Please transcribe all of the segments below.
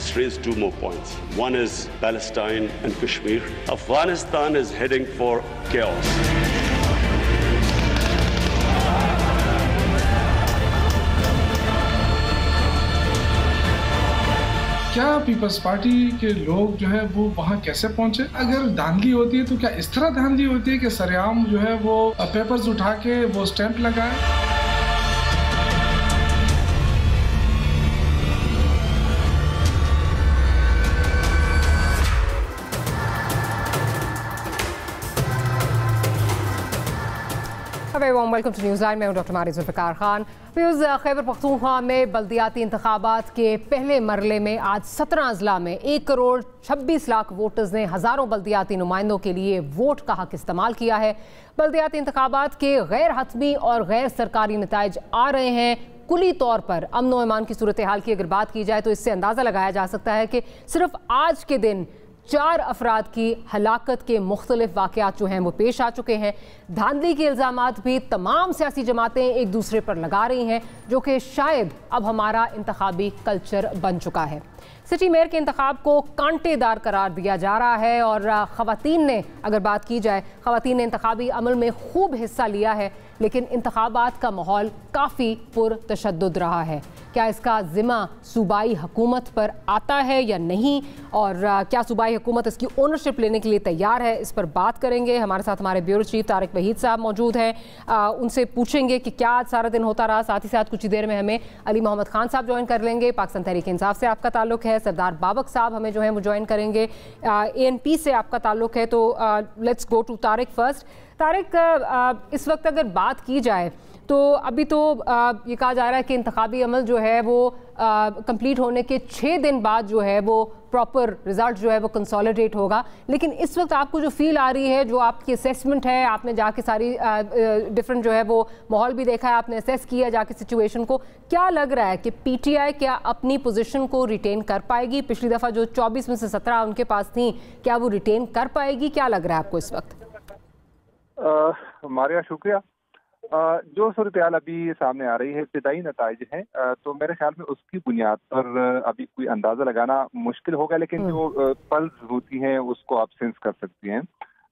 just raise two more points. One is Palestine and Kashmir. Afghanistan is heading for chaos. क्या peoples party के लोग जो है वो वहाँ कैसे पहुंचे? अगर धांधली होती है तो क्या इस तरह धांधली होती है कि सरेआम जो है वो पेपर्स उठा के वो स्टैंप लगाए? Welcome to news line. मैं हूं डॉक्टर मारिया जुल्फ़िकार खान। खैबर पख्तूनख्वा में बल्दियाती इंतखाबात के पहले मरले में आज 17 अजला में 1 करोड़ 26 लाख वोटर्स ने हज़ारों बल्दियाती नुमाइंदों के लिए वोट का हक इस्तेमाल किया है। बल्दियाती इंतखाबात के गैर हतमी और गैर सरकारी नताइज आ रहे हैं। कुली तौर पर अमन व ईमान की सूरत हाल की अगर बात की जाए तो इससे अंदाज़ा लगाया जा सकता है कि सिर्फ आज के दिन 4 अफराद की हलाकत के मुख्तलिफ वाक़यात जो हैं वो पेश आ चुके हैं। धांधली के इल्ज़ामात भी तमाम सियासी जमातें एक दूसरे पर लगा रही हैं, जो कि शायद अब हमारा इंतखाबी कल्चर बन चुका है। सिटी मेयर के इंतखाब को कांटेदार करार दिया जा रहा है और ख़वातीन ने, अगर बात की जाए, ख़वातीन ने इंतखाबी अमल में खूब हिस्सा लिया है, लेकिन इंतखाबात का माहौल काफ़ी पुरतशद्दुद रहा है। क्या इसका ज़िम्मा सूबाई हुकूमत पर आता है या नहीं, और क्या सूबाई हुकूमत इसकी ओनरशिप लेने के लिए तैयार है, इस पर बात करेंगे। हमारे साथ हमारे ब्यूरो चीफ तारिक वहीद साहब मौजूद हैं। उनसे पूछेंगे कि क्या आज सारा दिन होता रहा। साथ ही साथ कुछ ही देर में हमें अली मोहम्मद खान साहब ज्वाइन कर लेंगे, पाकिस्तान तहरीक इंसाफ से आपका ताल्लुक है। सरदार बाबक साहब हमें जो है वो ज्वाइन करेंगे, ANP से आपका ताल्लुक है। तो let's go to Tariq first. Tariq, इस वक्त अगर बात की जाए तो अभी तो ये कहा जा रहा है कि इंतखाबी अमल जो है वो कंप्लीट होने के 6 दिन बाद जो है वो प्रॉपर रिजल्ट जो है वो कंसोलिडेट होगा, लेकिन इस वक्त आपको जो फील आ रही है, जो आपकी असेसमेंट है, आपने जाके सारी डिफरेंट जो है वो माहौल भी देखा है, आपने असेस किया जाके सिचुएशन को, क्या लग रहा है कि PTI क्या अपनी पोजीशन को रिटेन कर पाएगी? पिछली दफ़ा जो 24 में से 17 उनके पास थी, क्या वो रिटेन कर पाएगी? क्या लग रहा है आपको इस वक्त? मारिया, शुक्रिया। जो सूरत हाल अभी सामने आ रही है, इब्तिदाई नताइज हैं, तो मेरे ख्याल में उसकी बुनियाद पर अभी कोई अंदाज़ा लगाना मुश्किल होगा, लेकिन जो पल्स होती हैं उसको आप सेंस कर सकती हैं।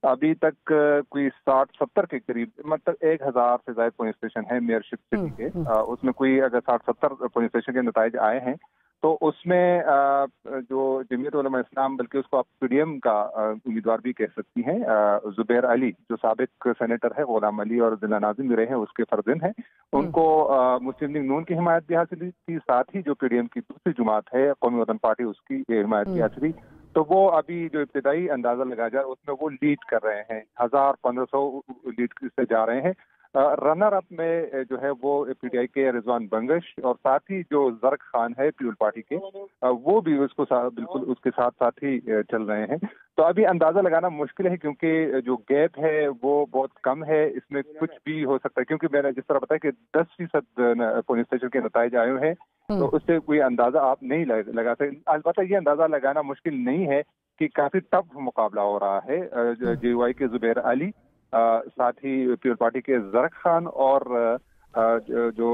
अभी तक कोई 60-70 के करीब, मतलब 1000 से ज़्यादा पोलिंग स्टेशन है मेयरशिप सिटी के, उसमें कोई अगर 60-70 पोलिंग स्टेशन के नताइज आए हैं, तो उसमें जो जमीयत उलमा इस्लाम, बल्कि उसको आप PDM का उम्मीदवार भी कह सकती हैं, जुबैर अली, जो साबिक सेनेटर है, गुलाम अली और जिला नाज़िम भी रहे हैं, उसके फर्जंद हैं, उनको मुस्लिम लीग नून की हिमायत भी हासिल थी। साथ ही जो PDM की दूसरी जुमात है, कौमी वतन पार्टी, उसकी हिमायत भी हासिल थी। तो वो अभी जो इब्तिदाई अंदाजा लगाया जाए उसमें वो लीड कर रहे हैं, 1000-1500 लीड से जा रहे हैं। रनर अप में जो है वो PTI के रिजवान बंगश, और साथ ही जो जरक खान है पीपल पार्टी के, वो भी उसको बिल्कुल उसके साथ साथ ही चल रहे हैं। तो अभी अंदाजा लगाना मुश्किल है, क्योंकि जो गैप है वो बहुत कम है, इसमें कुछ भी हो सकता है। क्योंकि मैंने जिस तरह बताया कि 10% पोलिंग स्टेशन के नताइज आए हैं, तो उससे कोई अंदाजा आप नहीं लगा सकते। अलबत्ता ये अंदाजा लगाना मुश्किल नहीं है कि काफी टफ मुकाबला हो रहा है। JUI के जुबैर अली, साथ ही पीपल पार्टी के जरक खान, और जो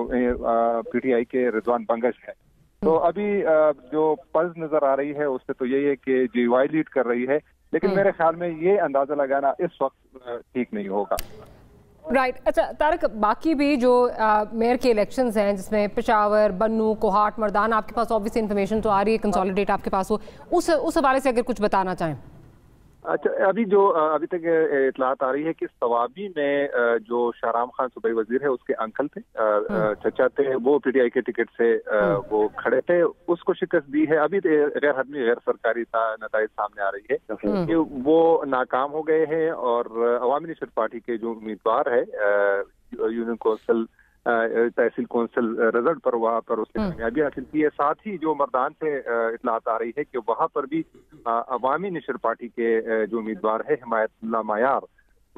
PTI के रिजवान बंगश है। तो अभी जो पल्स नजर आ रही है उससे तो यही है कि JUI लीड कर रही है, लेकिन मेरे ख्याल में ये अंदाजा लगाना इस वक्त ठीक नहीं होगा। राइट। अच्छा तारिक, बाकी भी जो मेयर के इलेक्शंस हैं, जिसमें पेशावर, बन्नू, कोहाट, मर्दान, आपके पास ऑब्वियस इन्फॉर्मेशन तो आ रही है, कंसोलिडेट आपके पास हो, उस हवाले से अगर कुछ बताना चाहें। अच्छा, अभी तक इतलात आ रही है कि सवाबी में जो शाहराम खान सूबाई वजीर है, उसके अंकल थे, चचा थे, वो PTI के टिकट से वो खड़े थे, उसको शिकस्त दी है। अभी गैर हदमी गैर सरकारी नताइज सामने आ रही है कि वो नाकाम हो गए हैं, और अवामी नेशनल पार्टी के जो उम्मीदवार है यूनियन कौंसिल तहसील कौंसिल रिजल्ट पर, वहाँ पर उसने कामयाबी हासिल की है। साथ ही जो मर्दान से इतलात आ रही है कि वहाँ पर भी अवामी नेशनल पार्टी के जो उम्मीदवार है हिमायतुल्लाह मायार,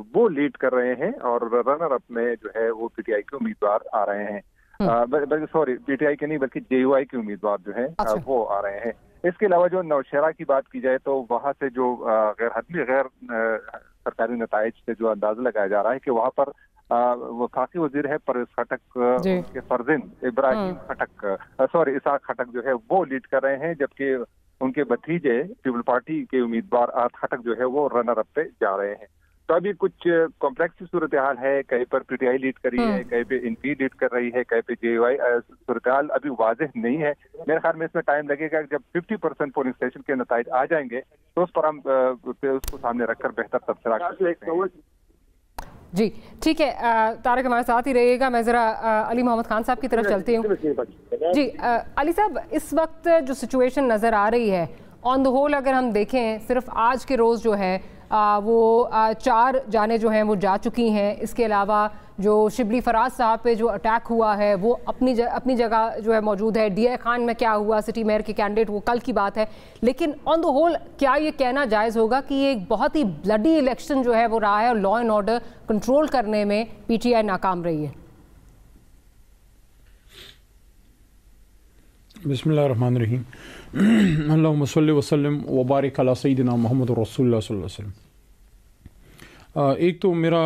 वो लीड कर रहे हैं, और रनर अप में जो है वो PTI के उम्मीदवार आ रहे हैं। बल्कि सॉरी, PTI के नहीं बल्कि JUI के उम्मीदवार जो है वो आ रहे हैं। इसके अलावा जो नौशहरा की बात की जाए तो वहाँ से जो गैर हतमी गैर सरकारी नताइज से जो अंदाजा लगाया जा रहा है कि वहाँ पर वफाकी वजीर है परवेज खटक के फर्जंद इब्राहिम खटक, इसाक खटक जो है वो लीड कर रहे हैं, जबकि उनके भतीजे पीपल पार्टी के उम्मीदवार आर्थ खटक जो है वो रनर अप पे जा रहे हैं। तो अभी कुछ कॉम्प्लेक्स सूरत हाल है, कहीं पर पीटीआई लीड कर रही है, कहीं पे एनपी लीड कर रही है, कहीं पे जेवाई। सूरत हाल अभी वाज़ेह नहीं है। मेरे ख्याल में इसमें टाइम लगेगा। जब 50% पोलिंग स्टेशन के नतीजे आ जाएंगे तो उस पर हम उसको सामने रखकर बेहतर तबसरा कर सकते हैं। जी ठीक है, तारक हमारे साथ ही रहिएगा। मैं ज़रा अली मोहम्मद खान साहब की तरफ चलती हूँ। जी अली साहब, इस वक्त जो सिचुएशन नज़र आ रही है ऑन द होल, अगर हम देखें सिर्फ आज के रोज़ जो है वो 4 जाने जो हैं वो जा चुकी हैं। इसके अलावा जो शिबली फराज साहब पे जो अटैक हुआ है वो अपनी जगह जो है मौजूद है। DI खान में क्या हुआ, सिटी मेयर के कैंडिडेट, वो कल की बात है। लेकिन ऑन द होल क्या ये कहना जायज़ होगा कि ये एक बहुत ही ब्लडी इलेक्शन जो है वो रहा है और लॉ एंड ऑर्डर कंट्रोल करने में PTI नाकाम रही है? बिस्मिल्लाहिर्रहमानिर्रहीम। अल्लाहुम्मा सल्लि व सल्लिम व बारिक अला सय्यिदिना मुहम्मद रसूलुल्लाह सल्लल्लाहु अलैहि वसल्लम। एक तो मेरा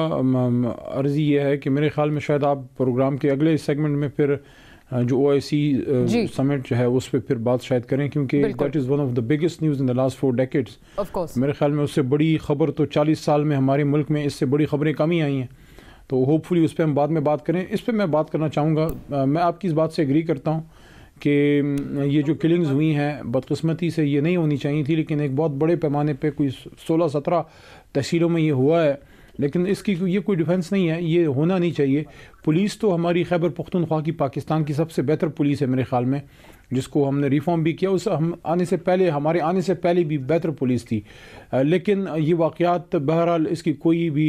अर्ज़ी ये है कि मेरे ख़्याल में शायद आप प्रोग्राम के अगले सेगमेंट में फिर जो OIC समिट जो है उस पर फिर बात शायद करें, क्योंकि that is one of the biggest news in the last 4 decades. मेरे ख्याल में उससे बड़ी ख़बर तो 40 साल में हमारे मुल्क में इससे बड़ी ख़बरें कम ही आई हैं। तो होपफुली उस पर हम बाद में बात करें। इस पर मैं बात करना चाहूँगा। मैं आपकी इस बात से एग्री करता हूँ कि ये जो किलिंग्स हुई हैं बदकिस्मती से ये नहीं होनी चाहिए थी, लेकिन एक बहुत बड़े पैमाने पे कोई 16-17 तहसीलों में ये हुआ है। लेकिन इसकी ये कोई डिफेंस नहीं है, ये होना नहीं चाहिए। पुलिस तो हमारी खैबर पख्तूनख्वा की पाकिस्तान की सबसे बेहतर पुलिस है मेरे ख़्याल में, जिसको हमने रिफॉर्म भी किया। उस हम आने से पहले, हमारे आने से पहले भी बेहतर पुलिस थी। लेकिन ये वाक़यात बहरहाल इसकी कोई भी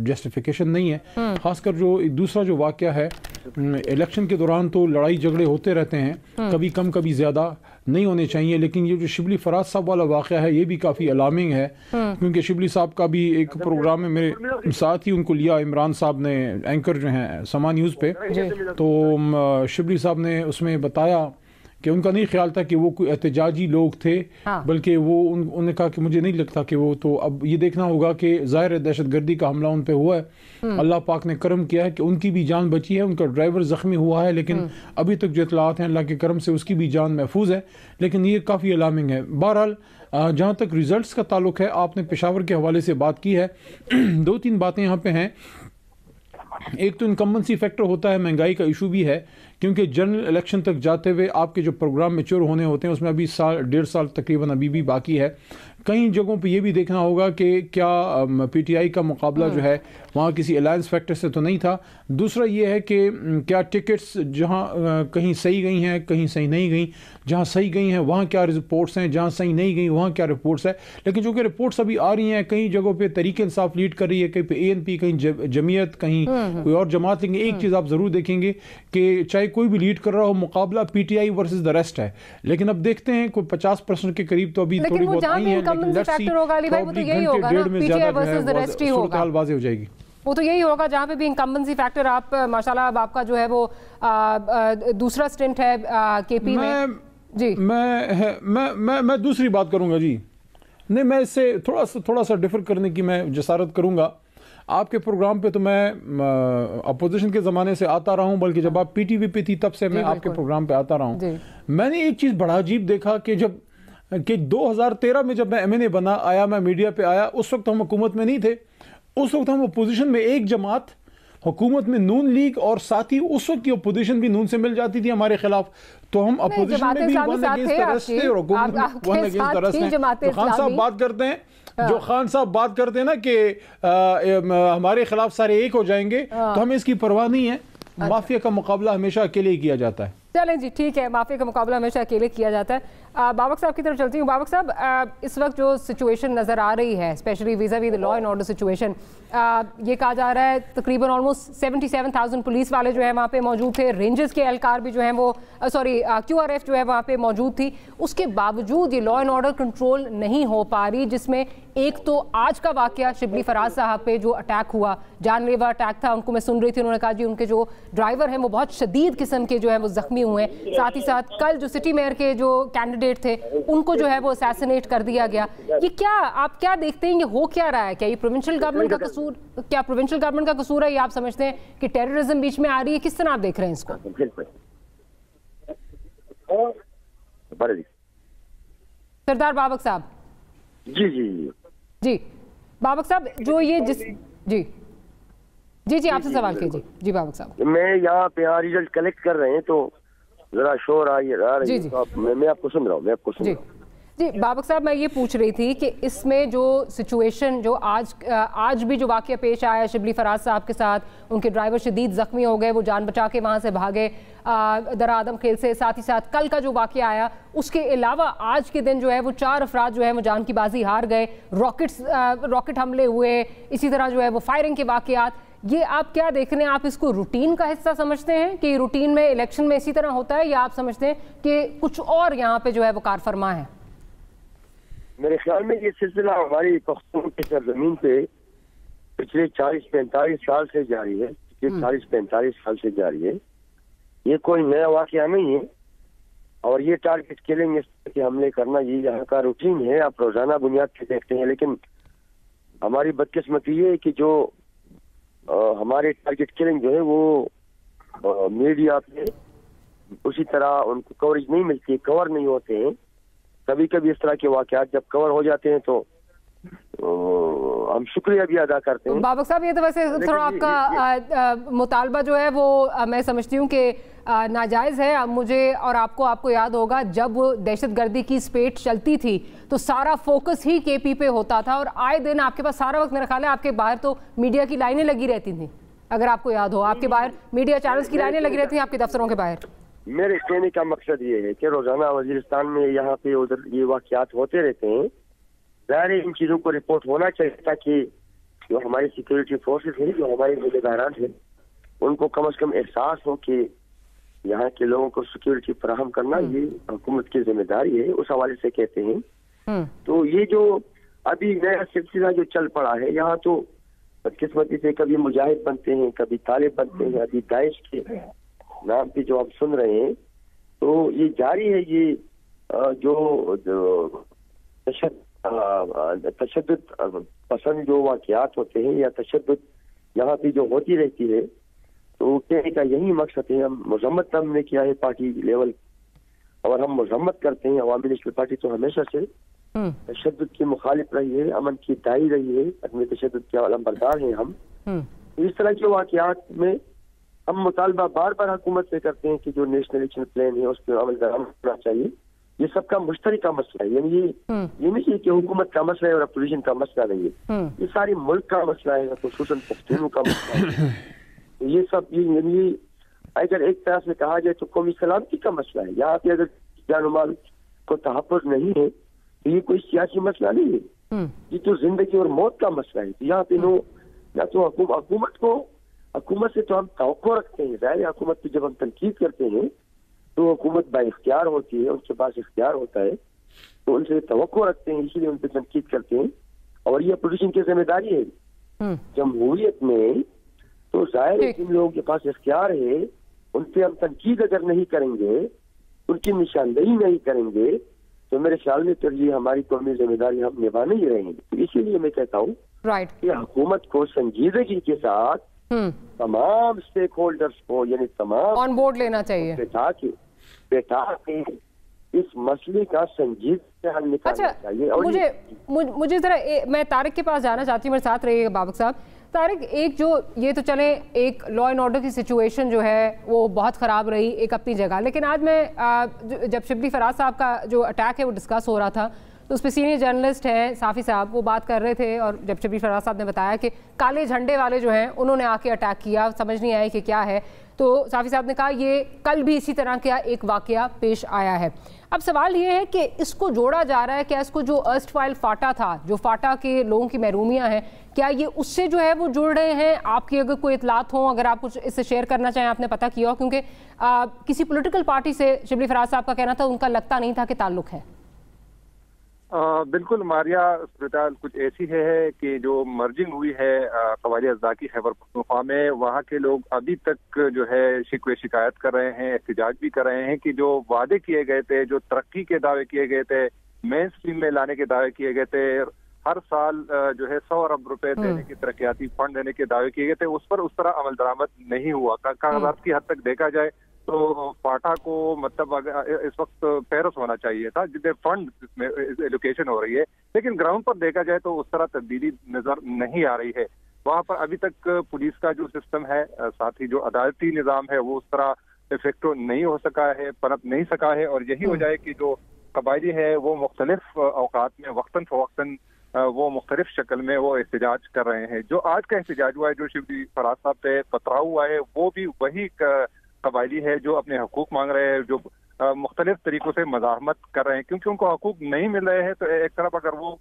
जस्टिफिकेशन नहीं है। ख़ासकर जो दूसरा जो वाक़या है, इलेक्शन के दौरान तो लड़ाई झगड़े होते रहते हैं, कभी कम कभी ज़्यादा, नहीं होने चाहिए। लेकिन ये जो शिबली फराज साहब वाला वाक़या है ये भी काफ़ी अलार्मिंग है, क्योंकि शिबली साहब का भी एक प्रोग्राम में मेरे साथ ही उनको लिया इमरान साहब ने, एंकर जो हैं समा न्यूज़ पे। तो शिबली साहब ने उसमें बताया कि उनका नहीं ख्याल था कि वो कोई एहतजाजी लोग थे, बल्कि वो उन्होंने कहा कि मुझे नहीं लगता कि वो, तो अब ये देखना होगा कि ज़ाहिर है दहशतगर्दी का हमला उन पे हुआ है। अल्लाह पाक ने करम किया है कि उनकी भी जान बची है, उनका ड्राइवर ज़ख्मी हुआ है, लेकिन अभी तक जो इत्तलात हैं अल्लाह के करम से उसकी भी जान महफूज है। लेकिन ये काफ़ी अलार्मिंग है। बहरहाल जहाँ तक रिज़ल्ट्स का ताल्लुक है, आपने पेशावर के हवाले से बात की है। 2-3 बातें यहाँ पे हैं। एक तो इनकम्बेंसी फैक्टर होता है, महंगाई का इशू भी है, क्योंकि जनरल इलेक्शन तक जाते हुए आपके जो प्रोग्राम मैच्योर होने होते हैं उसमें अभी 1.5 साल तकरीबन अभी भी बाकी है। कई जगहों पे ये भी देखना होगा कि क्या PTI का मुकाबला जो है वहाँ किसी अलायंस फैक्टर से तो नहीं था। दूसरा ये है कि क्या टिकट्स जहाँ कहीं सही गई हैं, कहीं सही नहीं गई, जहाँ सही गई हैं वहाँ क्या रिपोर्ट्स हैं, जहाँ सही नहीं गई वहाँ क्या रिपोर्ट्स है। लेकिन जो कि रिपोर्ट्स अभी आ रही हैं, कई जगहों पे तहरीक इंसाफ लीड कर रही है, कहीं पे ANP, कहीं जमीयत, कहीं कोई और जमात। लेकिन एक चीज़ आप ज़रूर देखेंगे कि चाहे कोई भी लीड कर रहा हो, मुकाबला PTI वर्सेस द रेस्ट है। लेकिन अब देखते हैं कोई 50% के करीब तो अभी थोड़ी बहुत आई है, वाज़ेह हो जाएगी। वो तो यही होगा जहाँ पे भी इनकम्बेंसी फैक्टर। आप माशाल्लाह आपका जो है वो दूसरा स्टिंट है KP में। जी मैं दूसरी बात करूंगा जी। नहीं, मैं इससे थोड़ा सा डिफर करने की मैं जसारत करूंगा। आपके प्रोग्राम पे तो मैं अपोजिशन के ज़माने से आता रहा हूँ, बल्कि जब आप PTV पे थी तब से मैं आपके प्रोग्राम पे आता रहा हूँ। मैंने एक चीज़ बड़ा अजीब देखा कि 2013 में जब मैं MNA बना आया, मैं मीडिया पे आया, उस वक्त हम हुकूमत में नहीं थे। उस वक्त हम अपोजिशन में एक जमात, हुकूमत में नून लीग, और साथ ही उस वक्त की अपोजिशन भी नून से मिल जाती थी हमारे खिलाफ। तो हम अपोजिशन में भी वन अगेंस्ट द रेस्ट थे और हुकूमत में वन अगेंस्ट द रेस्ट हैं। तो खान साहब बात करते हैं, जो खान साहब बात करते हैं ना कि हमारे खिलाफ सारे एक हो जाएंगे, तो हमें इसकी परवाह नहीं है। माफिया का मुकाबला हमेशा अकेले ही किया जाता है। चलें जी, ठीक है, माफिया का मुकाबला हमेशा अकेले किया जाता है। बाबक साहब की तरफ चलती हूँ। बाबक साहब, इस वक्त जो सिचुएशन नज़र आ रही है, specially visa-we the law and order situation, ये कहा जा रहा है तकरीबन ऑलमोस्ट 77,000 पुलिस वाले जो है वहाँ पे मौजूद थे। रेंजर्स के एहलकार भी जो है वो QRF जो है वहाँ पे मौजूद थी। उसके बावजूद ये लॉ एंड ऑर्डर कंट्रोल नहीं हो पा रही, जिसमें एक तो आज का वाकया शिबली फराज साहब पे जो अटैक हुआ, जानलेवा अटैक था। उनको मैं सुन रही थी, उन्होंने कहा जी उनके जो ड्राइवर हैं वो बहुत शदीद किस्म के जो है वो जख्मी हुए। साथ ही साथ कल जो सिटी मेयर के जो कैंडिडेट थे उनको जो है वो असैसिनेट कर दिया गया। ये क्या, आप क्या देखते हैं, ये हो क्या रहा है? क्या ये प्रोविंशियल गवर्नमेंट का कसूर, क्या प्रोविंशियल गवर्नमेंट का कसूर है, या आप समझते हैं कि टेररिज्म बीच में आ रही है? किस तरह आप देख रहे हैं इसको? सरदार बाबक साहब। जी जी जी बाबक साहब, जो ये जिस जी जी जी आपसे सवाल कीजिए। जी बाबक साहब, मैं यहाँ पे रिजल्ट कलेक्ट कर रहे हैं तो जरा शोर आ रही है, तो मैं आपको सुन रहा हूँ, जी बाबक साहब, मैं ये पूछ रही थी कि इसमें जो सिचुएशन जो आज भी जो वाकया पेश आया शिबली फराज साहब के साथ, उनके ड्राइवर शदीद जख्मी हो गए, वो जान बचा के वहाँ से भागे दरा आदम खेल से, साथ ही साथ कल का जो वाकया आया उसके अलावा आज के दिन जो है वो 4 अफराद जो है वो जान की बाजी हार गए, रॉकेट हमले हुए, इसी तरह जो है वो फायरिंग के वाकयात, ये आप क्या देख रहे हैं? आप इसको रूटीन का हिस्सा समझते हैं कि रूटीन में इलेक्शन में इसी तरह होता है, या आप समझते हैं कि कुछ और यहाँ पे जो है वो कारफरमा है? मेरे ख्याल में ये सिलसिला हमारी पख्तून की सरजमीन पे पिछले 40-45 साल से जारी है, 40-45 साल से जारी है। ये कोई नया वाकया नहीं है, और ये टारगेट किलिंग, इस तरह के हमले करना, ये यहाँ का रूटीन है, आप रोजाना बुनियाद पे देखते हैं। लेकिन हमारी बदकिस्मती ये है कि जो हमारे टारगेट किलिंग जो है वो मीडिया पे उसी तरह उनको कवरेज नहीं मिलती, कवर नहीं होते हैं। कभी कभी इस तरह के वाकयात जब कवर हो जाते हैं तो हम शुक्रिया भी अदा करते हैं। बाबक साहब, ये तो वैसे थोड़ा आपका मुतालबा जो है वो मैं समझती हूँ कि नाजायज़ है। मुझे और आपको याद होगा जब दहशतगर्दी की स्पेट चलती थी तो सारा फोकस ही केपी पे होता था, और आए दिन आपके पास सारा वक्त, मेरा ख्याल है आपके बाहर तो मीडिया की लाइनें लगी रहती थी, अगर आपको याद हो, आपके बाहर मीडिया चैनल्स की लाइनें लगी रहती थी आपके दफ्तरों के बाहर। मेरे कहने का मकसद ये है कि रोजाना वजीरिस्तान में यहाँ पे उधर ये वाकयात होते रहते हैं, ज़ाहिर इन चीज़ों को रिपोर्ट होना चाहिए ताकि जो हमारी सिक्योरिटी फोर्सेस हैं, जो हमारे जिम्मेदारान हैं, उनको कम से कम एहसास हो कि यहाँ के लोगों को सिक्योरिटी फराहम करना ये हुकूमत की जिम्मेदारी है। उस हवाले से कहते हैं तो ये जो अभी नया सिलसिला जो चल पड़ा है यहाँ, तो बदकिस्मती से कभी मुजाहिद बनते हैं, कभी तालिब बनते हैं, अभी दाइश के नाम पे जो आप सुन रहे हैं, तो ये जारी है। ये जो तशद्दुद पसंद जो वाकयात होते हैं या तशद्दुद यहाँ पे जो होती रहती है, तो कहने का यही मकसद है। हम मजम्मत हमने किया है पार्टी लेवल, और हम मजम्मत करते हैं। अवामी नेशनल पार्टी तो हमेशा से तशद्दुद की मुखालिफ रही है, अमन की दाई रही है, अपने तशद्दुद के अलमबरदार हैं हम। इस तरह के वाकयात में हम मुतालबा बार बार हुकूमत से करते हैं कि जो नेशनल एक्शन प्लान है उस पर अमल दरामद होना चाहिए। ये सबका मुश्तरका मसला है, यानी ये नहीं कि हुकूमत का मसला है और अपोजिशन का मसला नहीं है, ये सारी मुल्क का मसला है, खुसूसन पख्तूनों का मसला है। ये सब ये अगर एक तरह से कहा जाए तो कौमी सलामती का मसला है। यहाँ पे अगर जान माल को तहफ़्फ़ुज़ नहीं है तो ये कोई सियासी मसला नहीं है, ये तो जिंदगी और मौत का मसला है। तो यहाँ पे या तो हुकूमत से तो हम तवक्को रखते हैं, ज़ाहिर हुकूमत की जब हम तनकीद करते हैं तो हुकूमत बाइख्तियार होती है, उसके पास इख्तियार होता है, तो उनसे तवक्को रखते हैं, इसीलिए उन पर तनकीद करते हैं, और ये अपोजिशन की जिम्मेदारी है। जमहूरियत में तो ज़ाहिर है जिन लोगों के पास इख्तियार है उन पर हम तनकीद अगर नहीं करेंगे, उनकी निशानदेही नहीं करेंगे, तो मेरे ख्याल में फिर ये हमारी कौमी जिम्मेदारी हम निभा नहीं रहेंगे। तो इसीलिए मैं कहता हूँ कि हुकूमत को संजीदगी के साथ तमाम स्टेक होल्डर्स को, यानी तमाम ऑन बोर्ड लेना चाहिए, बैठा के इस मसले का संजीदगी से हल निकालना चाहिए। और मुझे जरा मैं तारिक के पास जाना चाहती हूँ, मेरे साथ रहिएगा बाबक साहब। तारिक, एक जो ये तो चले एक लॉ एंड ऑर्डर की सिचुएशन जो है वो बहुत ख़राब रही एक अपनी जगह, लेकिन आज मैं जब शिबली फराज साहब का जो अटैक है वो डिस्कस हो रहा था तो उस पर सीनियर जर्नलिस्ट हैं साफ़ी साहब, वो बात कर रहे थे, और जब शिबली फराज साहब ने बताया कि काले झंडे वाले जो हैं उन्होंने आके अटैक किया, समझ नहीं आया कि क्या है, तो साफ़ी साहब ने कहा ये कल भी इसी तरह का एक वाकया पेश आया है। अब सवाल ये है कि इसको जोड़ा जा रहा है, क्या इसको जो अर्स्टवाइल फाटा था, जो फाटा के लोगों की महरूमियाँ हैं, क्या ये उससे जो है वो जुड़ रहे हैं? आपकी अगर कोई इतलात हो, अगर आप कुछ इससे शेयर करना चाहें, आपने पता किया हो, क्योंकि किसी पॉलिटिकल पार्टी से शिबली फराज साहब का कहना था उनका लगता नहीं था कि ताल्लुक है। बिल्कुल मारिया, कुछ ऐसी है कि जो मर्जिंग हुई है कबायली अज़्दा की खैबर पख्तूनख्वा में, वहाँ के लोग अभी तक जो है शिकवे शिकायत कर रहे हैं, एहतजाज भी कर रहे हैं कि जो वादे किए गए थे, जो तरक्की के दावे किए गए थे, मेन स्ट्रीम में लाने के दावे किए गए थे, हर साल जो है 100 अरब रुपए देने के तरक्याती फंड देने के दावे किए गए थे, उस पर उस तरह अमल दरामद नहीं हुआ। कागजात की हद तक देखा जाए تو فاٹا کو مطلب اس وقت پیرس ہونا چاہیے تھا جتنے فنڈ اس میں ایلوکیشن ہو رہی ہے، لیکن گراؤنڈ پر دیکھا جائے تو اس طرح تبدیلی نظر نہیں آ رہی ہے. وہاں پر ابھی تک پولیس کا جو سسٹم ہے، ساتھ ہی جو عدالتی نظام ہے، وہ اس طرح افیکٹو نہیں ہو سکا ہے، پنپ نہیں سکا ہے. اور یہی وجہ ہے کہ جو قبائلی ہے وہ مختلف اوقات میں وقتاً فوقتاً وہ مختلف شکل میں وہ احتجاج کر رہے ہیں. جو آج کا احتجاج ہوا ہے، جو شبلی فراز صاحب پہ پتھراؤ ہوا ہے، وہ بھی وہی قبائلی ہے جو اپنے حقوق مانگ رہے ہیں، جو مختلف طریقوں سے مزاحمت کر رہے ہیں کیونکہ ان کو حقوق نہیں مل رہے ہیں. تو ایک طرف اگر وہ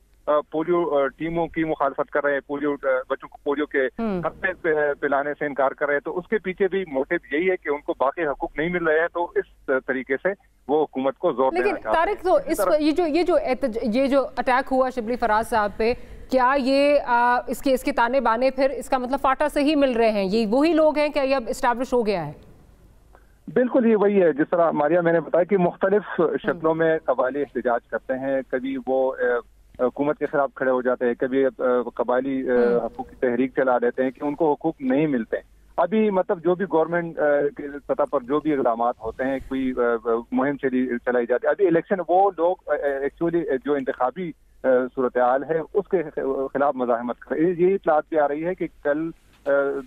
پولیو ٹیموں کی مخالفت کر رہے ہیں، پولیو بچوں کو پولیو کے قطرے پلانے سے انکار کر رہے ہیں، تو اس کے پیچھے بھی موٹو یہی ہے کہ ان کو باقی حقوق نہیں مل رہے ہیں. تو اس طریقے سے وہ حکومت کو زور دینا چاہتے ہیں. لیکن طارق، تو یہ جو اٹیک ہوا شبلی فراز صاحب پہ، کیا یہ اس کے تانے بانے پھر اس کا مطلب فاٹا سے ہی مل رہے ہیں؟ یہ وہی لوگ ہیں کیا یہ اب اسٹیبلش ہو گیا ہے؟ بالکل یہ وہی ہے. جس طرح ماریا میں نے بتایا کہ مختلف شکلوں میں قبائلی احتجاج کرتے ہیں. کبھی وہ حکومت کے خلاف کھڑے ہو جاتے ہیں، کبھی قبائلی حقوق کی تحریک چلا دیتے ہیں کہ ان کو حقوق نہیں ملتے. ابھی مطلب جو بھی گورنمنٹ کی سطح پر جو بھی اقدامات ہوتے ہیں، کوئی مہم چلائی جاتی ہے. ابھی الیکشن، وہ لوگ ایکچولی جو انتخابی صورتحال ہے اس کے خلاف مزاحمت کر رہے ہیں. یہی اطلاعات بھی آ رہی ہے کہ کل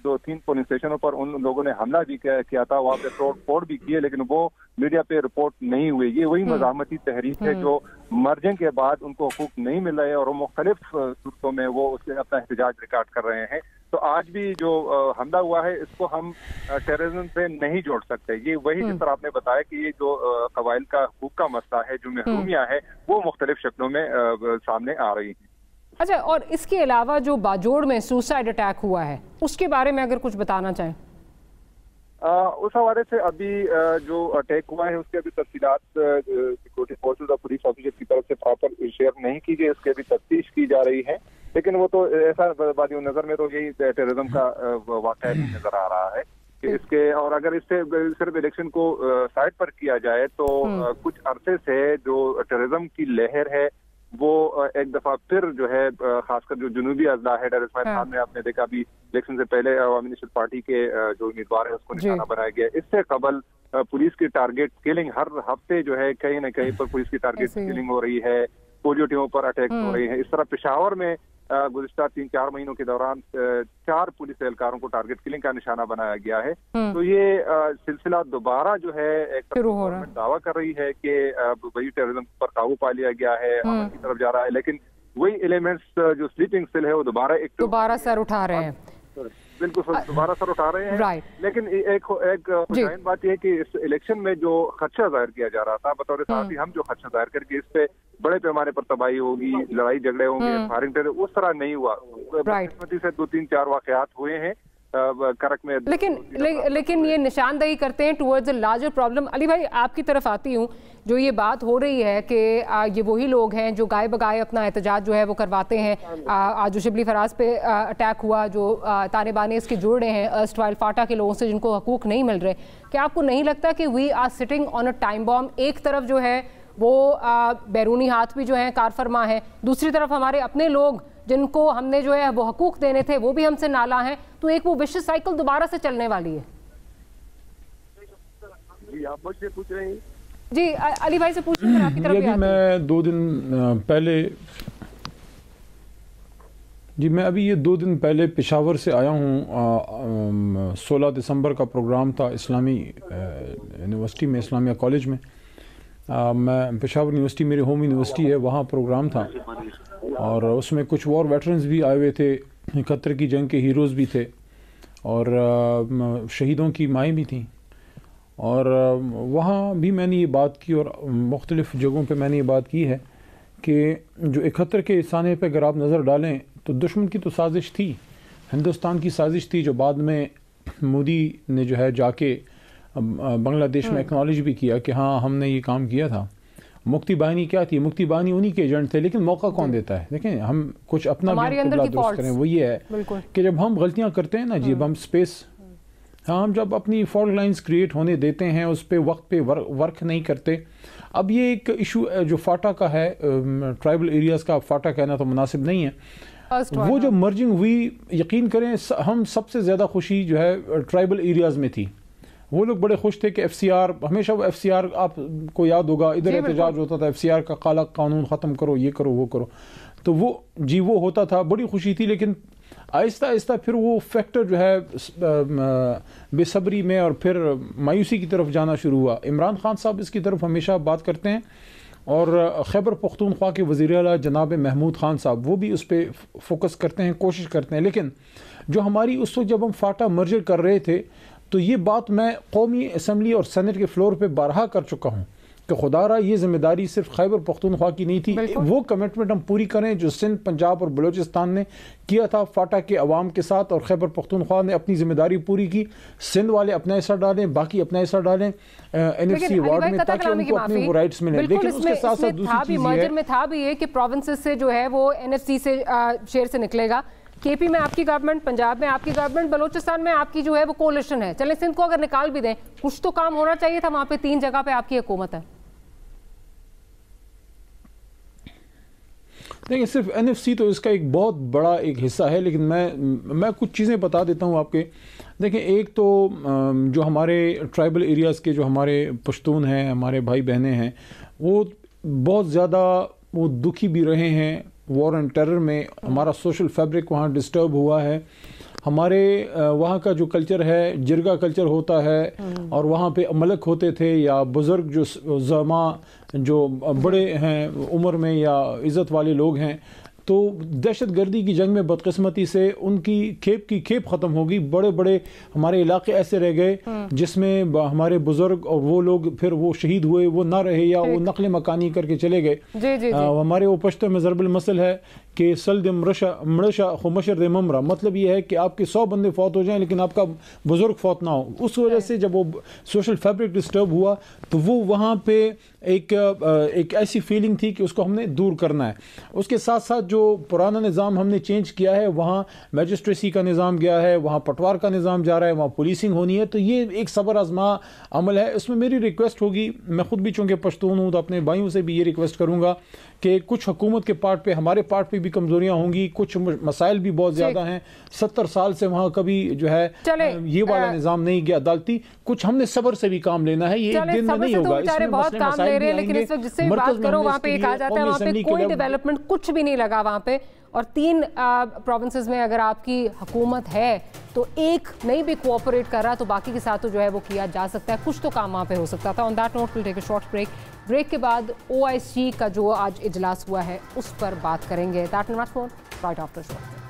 2-3 پولیس اسٹیشنوں پر ان لوگوں نے حملہ بھی کیا تھا، وہاں پہ توڑ پھوڑ بھی کیے، لیکن وہ میڈیا پہ رپورٹ نہیں ہوئے. یہ وہی مزاحمتی تحریک ہے جو مرجنگ کے بعد ان کو حقوق نہیں مل رہے اور وہ مختلف صورتوں میں وہ اس سے اپنا احتجاج ریکارڈ کر رہے ہیں. تو آج بھی جو حملہ ہوا ہے اس کو ہم ٹیررزم سے نہیں جوڑ سکتے. یہ وہی جس طرح آپ نے بتایا کہ یہ جو قبائل کا حقوق کا مسئلہ ہے، جو محرومیاں ہے، وہ مختلف شکلوں میں سامنے آ رہی ہیں. اچھا، اور اس کے علاوہ جو باجوڑ میں سوسائڈ اٹیک ہوا ہے اس کے بارے میں اگر کچھ بتانا چاہیں. اس حوالے سے ابھی جو اٹیک ہوا ہے اس کی ابھی تفصیلات سیکورٹی فورسز اور پولیس آفیسر کی طرف سے پراپر شیئر نہیں کی گئی، اس کی ابھی تفتیش کی جا رہی ہے. لیکن وہ تو ایسا بادی نظر میں تو یہی ٹیررزم کا واقعہ بھی نظر آ رہا ہے کہ اس کے، اور اگر اس سے صرف الیکشن کو سائڈ پر کیا جائے تو کچھ عرصے سے جو ٹیررزم کی لہر ہے وہ ایک دفعہ پھر جو ہے خاص کر جو جنوبی اضلاع ہے، ڈر اسماعیل خان میں آپ نے دیکھا بھی الیکشن سے پہلے عوامی نیشنل پارٹی کے جو امیدوار ہے اس کو نشانہ بنایا گیا. اس سے قبل پولیس کی ٹارگیٹ کلنگ ہر ہفتے جو ہے کہیں نہ کہیں پر پولیس کی ٹارگیٹ کلنگ ہو رہی ہے، پولیو ٹیموں پر اٹیک ہو رہی ہے. اس طرح پشاور میں گزشتہ 3-4 مہینوں کے دوران 4 پولیس اہلکاروں کو ٹارگیٹ کلنگ کا نشانہ بنایا گیا ہے. تو یہ سلسلہ دوبارہ جو ہے ایک گورنمنٹ دعویٰ کر رہی ہے کہ وہی ٹیررزم پر قابو پا لیا گیا ہے، امن کی طرف جا رہا ہے، لیکن وہی ایلیمنٹس جو سلیپنگ سیل ہے وہ دوبارہ سر اٹھا رہے ہیں. بالکل دوبارہ سر اٹھا رہے ہیں. لیکن ایک خوشائن بات یہ ہے کہ اس الیکشن میں جو خدشہ ظاہر کیا جا رہا تھا، بطور صحافی ہم جو خدشہ ظاہر کر کے اس پہ بڑے پیمانے پر تباہی ہوگی، لڑائی جھگڑے ہوں گے، فائرنگ اس طرح نہیں ہوا. بدقسمتی سے 2-3-4 واقعات ہوئے ہیں کرک میں. لیکن یہ نشاندہی کرتے ہیں ٹورڈز اے لارجر پرابلم. علی بھائی آپ کی طرف آتی ہوں. جو یہ بات ہو رہی ہے کہ یہ وہی لوگ ہیں جو گائے بگائے اپنا احتجاج جو ہے وہ کرواتے ہیں. آج جو شبلی فراز پہ اٹیک ہوا، جو تانے بانے اس کے جڑ رہے ہیں ارسٹوائل فاٹا کے لوگوں سے جن کو حقوق نہیں مل رہے، کیا آپ کو نہیں لگتا کہ we are sitting on a time bomb? ایک طرف جو ہے وہ بیرونی ہاتھ بھی جو ہیں کار فرما ہیں، دوسری طرف ہمارے اپنے لوگ جن کو ہم نے جو ہے وہ حقوق دینے تھے وہ بھی ہم سے نالا ہیں. تو ایک وہ وشس سائیکل دوبارہ سے چلنے والی ہے. جی آپ مجھ سے پوچھ رہے ہیں؟ جی علی بھائی سے پوچھیں. میں 2 دن پہلے میں ابھی یہ 2 دن پہلے پشاور سے آیا ہوں. 16 دسمبر کا پروگرام تھا اسلامی یونیورسٹی میں، اسلامیہ کالج میں. میں پشاور یونیورسٹی میری ہوم یونیورسٹی ہے، وہاں پروگرام تھا اور اس میں کچھ وار ویٹرنز بھی آئے ہوئے تھے، 71 کی جنگ کے ہیروز بھی تھے اور شہیدوں کی مائیں بھی تھیں. اور وہاں بھی میں نے یہ بات کی اور مختلف جگہوں پہ میں نے یہ بات کی ہے کہ جو 71 کے سانے پہ اگر آپ نظر ڈالیں تو دشمن کی تو سازش تھی، ہندوستان کی سازش تھی، جو بعد میں مودی نے جو ہے جا کے بنگلہ دیش میں ایکنالج بھی کیا کہ ہاں ہم نے یہ کام کیا تھا. مکتی باہنی کیا تھی؟ مکتی باہنی انہی کے ایجنٹ تھے، لیکن موقع کون دیتا ہے؟ دیکھیں ہم کچھ اپنا بھی درست کریں. وہ یہ ہے کہ جب ہم غلطیاں کرتے ہیں نا جی، ہم سپیس، ہم جب اپنی فالٹ لائنز کریٹ ہونے دیتے ہیں، اس پہ وقت پہ ورک نہیں کرتے. اب یہ ایک ایشو جو فاٹا کا ہے، ٹرائبل ایریاز کا فاٹا کہنا تو مناسب نہیں ہے. وہ جو مرجنگ ہوئی، یقین کریں ہم سب سے زیادہ خوشی جو ہے ٹرائبل ایریاز میں تھی. वो लोग बड़े खुश थे कि FCR, हमेशा वो FCR आपको याद होगा, इधर एहतजाज होता था FCR का काला कानून ख़त्म करो, ये करो वो करो, तो वो होता था, बड़ी खुशी थी। लेकिन आहिस्ता आहिस्ता फिर वो फैक्टर जो है बेसब्री में और फिर मायूसी की तरफ जाना शुरू हुआ। इमरान खान साहब इसकी तरफ हमेशा बात करते हैं और खैबर पख्तूनख्वा के वज़ीर आला जनाब महमूद खान साहब वो भी उस पर फोकस करते हैं, कोशिश करते हैं। लेकिन जो हमारी उस वक्त जब हम फाटा मर्जर कर रहे थे तो ये बात मैं कौमी असम्बली और सेनेट के फ्लोर पे बारहा कर चुका हूँ कि खुदारा ये जिम्मेदारी सिर्फ खैबर पख्तूनख्वा की नहीं थी, वो कमिटमेंट हम पूरी करें जो सिंध, पंजाब और बलूचिस्तान ने किया था फाटा के अवाम के साथ, और खैबर पख्तूनख्वा ने अपनी जिम्मेदारी पूरी की। सिंध वाले अपना हिस्सा डालें, बाकी अपना हिस्सा डालें NFC वार्ड में, ताकि उनको अपने वो राइट्स मिले। लेकिन उसके साथ साथ दूसरी चीज़ ये है, था भी ये कि प्रोविंसेस से जो है वो NFC से शेयर से निकलेगा। KP में आपकी गवर्नमेंट, पंजाब में आपकी गवर्नमेंट, बलूचिस्तान में आपकी जो है वो कोalition है। चलें सिंध को अगर निकाल भी दें, कुछ तो काम होना चाहिए था, वहाँ पे 3 जगह पे आपकी हुकूमत है। देखिए सिर्फ NFC तो इसका एक बहुत बड़ा एक हिस्सा है, लेकिन मैं कुछ चीज़ें बता देता हूँ आपके। देखिए एक तो जो हमारे ट्राइबल एरियाज़ के जो हमारे पश्तून हैं, हमारे भाई बहनें हैं, वो बहुत ज़्यादा वो दुखी भी रहे हैं वॉर एंड टेरर में। हमारा सोशल फैब्रिक वहाँ डिस्टर्ब हुआ है। हमारे वहाँ का जो कल्चर है, जिरगा कल्चर होता है, और वहाँ पे मलक होते थे या बुज़ुर्ग जो ज़मा जो बड़े हैं उम्र में या इज़्ज़त वाले लोग हैं, तो दहशत गर्दी की जंग में बदकिस्मती से उनकी खेप की खेप ख़त्म होगी। बड़े बड़े हमारे इलाके ऐसे रह गए जिसमें हमारे बुज़ुर्ग और वो लोग फिर वो शहीद हुए, वो ना रहे या वो नकल मकानी करके चले गए। हमारे वो पश्तो में ज़रबुल मसल है कि सल्द मरशा खुमशर दे ममरा, मतलब ये है कि आपके 100 बंदे फौत हो जाएं लेकिन आपका बुज़ुर्ग फौत ना हो। उस वजह से जब वो सोशल फैब्रिक डिस्टर्ब हुआ तो वो वहाँ पे एक ऐसी फीलिंग थी कि उसको हमने दूर करना है। उसके साथ साथ जो पुराना निज़ाम हमने चेंज किया है, वहाँ मैजिस्ट्रेसी का निज़ाम गया है, वहाँ पटवार का निज़ाम जा रहा है, वहाँ पुलिसिंग होनी है, तो ये एक सबर आजमा अमल है। इसमें मेरी रिक्वेस्ट होगी, मैं ख़ुद भी चूँकि पश्तून हूँ तो अपने भाइयों से भी ये रिक्वेस्ट करूँगा कि कुछ हुकूमत के पार्ट पे, हमारे पार्ट पे भी कमज़ोरियाँ होंगी, कुछ मसाइल भी बहुत ज़्यादा हैं। 70 साल से वहाँ कभी जो है ये वाला निज़ाम नहीं गया अदालती। कुछ हमने सबर से भी काम लेना है, ये एक दिन में नहीं होगा। इसमें बहुत काम ले रहे हैं, लेकिन इस वक्त जिससे भी बात करो वहाँ पे कहा जाता है वहाँ पे कोई डेवलपमेंट कुछ भी नहीं लगा वहाँ पे। और 3 प्रोविंसेस में अगर आपकी हुकूमत है तो एक नहीं भी कोऑपरेट कर रहा तो बाकी के साथ तो जो है वो किया जा सकता है, कुछ तो काम वहाँ पे हो सकता था। On that note will take a short break के बाद OIC का जो आज इजलास हुआ है उस पर बात करेंगे। That and much more right after short.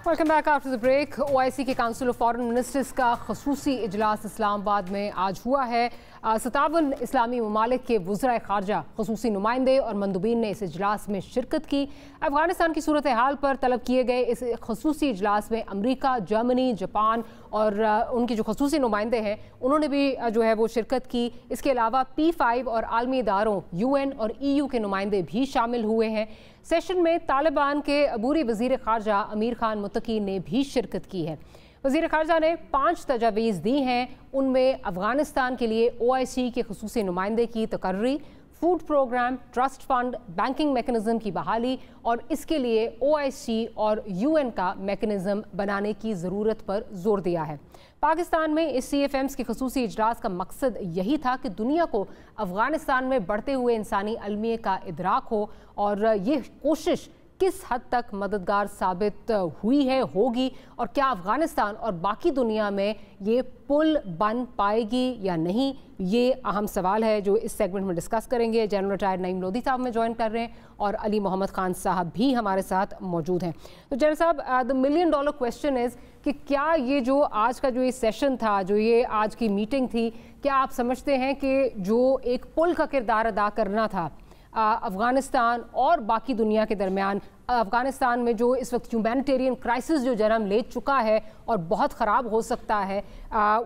Welcome back after the break. OIC के काउंसिल ऑफ फॉरेन मिनिस्टर्स का खसूसी इजलास इस्लामाबाद में आज हुआ है। 57 इस्लामी ममालिक के वज़राए ख़ारजा, खसूसी नुमाइंदे और मंदूबीन ने इस इजलास में शिरकत की। अफगानिस्तान की सूरत हाल पर तलब किए गए इस खसूसी इजलास में अमरीका, जर्मनी, जापान और उनके जो खसूसी नुमाइंदे हैं उन्होंने भी जो है वो शिरकत की। इसके अलावा P5 और आलमी इदारों UN और EU के नुमाइंदे भी शामिल हुए हैं। सेशन में तालिबान के अबूरी वज़ीर ख़ारजा अमीर खान मुत्तकी ने भी शिरकत की है। वज़ीर ख़ारजा ने 5 तजावीज़ दी हैं, उनमें अफ़गानिस्तान के लिए OIC के ख़ुसूसी नुमाइंदे की तकर्री, food programme, trust fund, banking mechanism की बहाली और इसके लिए OIC और UN का मैकेनिज़्म बनाने की ज़रूरत पर जोर दिया है। पाकिस्तान में इस CFMs के खसूसी इजलास का मकसद यही था कि दुनिया को अफ़गानिस्तान में बढ़ते हुए इंसानी अलमिये का इदराक हो और ये कोशिश किस हद तक मददगार साबित हुई है, होगी, और क्या अफ़गानिस्तान और बाकी दुनिया में ये पुल बन पाएगी या नहीं, ये अहम सवाल है जो इस सेगमेंट में डिस्कस करेंगे। जनरल रिटायर्ड नईम लोधी साहब में ज्वाइन कर रहे हैं और अली मोहम्मद खान साहब भी हमारे साथ मौजूद हैं। तो जनरल साहब, द $1 मिलियन क्वेश्चन इज़ कि क्या ये जो आज का जो ये सेशन था, जो ये आज की मीटिंग थी, क्या आप समझते हैं कि जो एक पुल का किरदार अदा करना था अफ़गानिस्तान और बाकी दुनिया के दरमियान, अफ़गानिस्तान में जो इस वक्त ह्यूमैनिटेरियन क्राइसिस जो जन्म ले चुका है और बहुत ख़राब हो सकता है,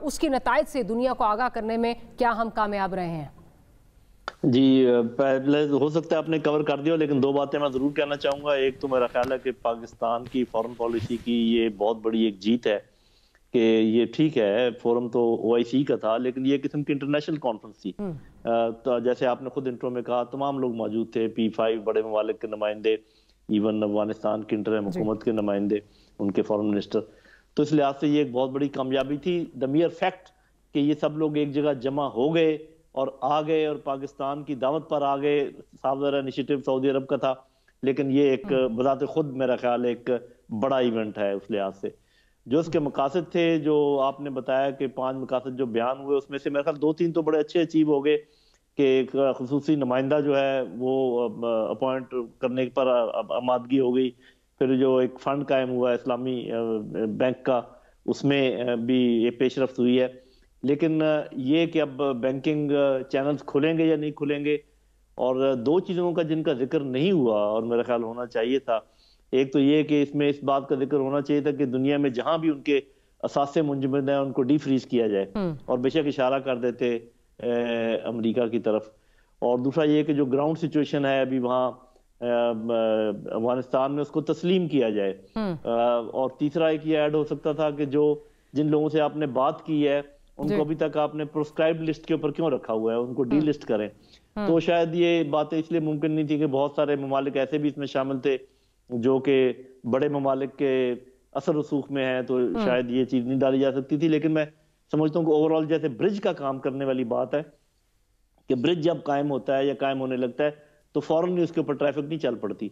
उसके नताइज से दुनिया को आगाह करने में क्या हम कामयाब रहे हैं? جی پہلے ہو سکتا ہے آپ نے کور کر دیا، لیکن دو باتیں میں ضرور کہنا چاہوں گا. ایک تو میرا خیال ہے کہ پاکستان کی فورن پالیسی کی یہ بہت بڑی ایک جیت ہے کہ یہ ٹھیک ہے فورم تو OIC کا تھا، لیکن یہ قسم کی انٹرنیشنل کانفرنس تھی. تو جیسے آپ نے خود انٹرو میں کہا تمام لوگ موجود تھے، P5 بڑے ممالک کے نمائندے، ایون افغانستان کی انٹرم حکومت کے نمائندے، ان کے فورن منسٹر. تو اس لحاظ سے یہ ایک بہت بڑی کامیابی تھی. دا میئر فیکٹ کہ یہ سب لوگ ایک جگہ جمع ہو گئے اور آ گئے اور پاکستان کی دعوت پر آ گئے. صاف ظاہر انیشیٹو سعودی عرب کا تھا، لیکن یہ ایک بذات خود میرا خیال ایک بڑا ایونٹ ہے اس لحاظ سے. جو اس کے مقاصد تھے جو آپ نے بتایا کہ 5 مقاصد جو بیان ہوئے، اس میں سے میرا خیال 2-3 تو بڑے اچھے اچیو ہو گئے کہ ایک خصوصی نمائندہ جو ہے وہ اپوائنٹ کرنے پر آمادگی ہو گئی. پھر جو ایک فنڈ قائم ہوا اسلامی بینک کا، اس میں بھی یہ پیش رفت ہوئی ہے. لیکن یہ کہ اب بینکنگ چینلز کھلیں گے یا نہیں کھلیں گے، اور 2 چیزوں کا جن کا ذکر نہیں ہوا اور میرا خیال ہونا چاہیے تھا. ایک تو یہ کہ اس میں اس بات کا ذکر ہونا چاہیے تھا کہ دنیا میں جہاں بھی ان کے اثاثے منجمد ہیں ان کو ڈی فریز کیا جائے، اور بے شک اشارہ کر دیتے امریکہ کی طرف. اور دوسرا یہ کہ جو گراؤنڈ سچویشن ہے ابھی وہاں افغانستان میں، اس کو تسلیم کیا جائے. اور تیسرا ایک یہ ایڈ ہو سکتا تھا کہ جو جن لوگوں سے آپ نے بات کی ہے ان کو ابھی تک آپ نے پروسکرائب لسٹ کے اوپر کیوں رکھا ہوا ہے، ان کو ڈی لسٹ کریں. تو شاید یہ باتیں اس لیے ممکن نہیں تھی کہ بہت سارے ممالک ایسے بھی اس میں شامل تھے جو کہ بڑے ممالک کے اثر رسوخ میں ہیں، تو شاید یہ چیز نہیں ڈالی جا سکتی تھی. لیکن میں سمجھتا ہوں کہ اوور آل جیسے برج کا کام کرنے والی بات ہے کہ برج جب قائم ہوتا ہے یا قائم ہونے لگتا ہے تو فوراً ہی اس کے اوپر ٹریفک نہیں چل پڑتی.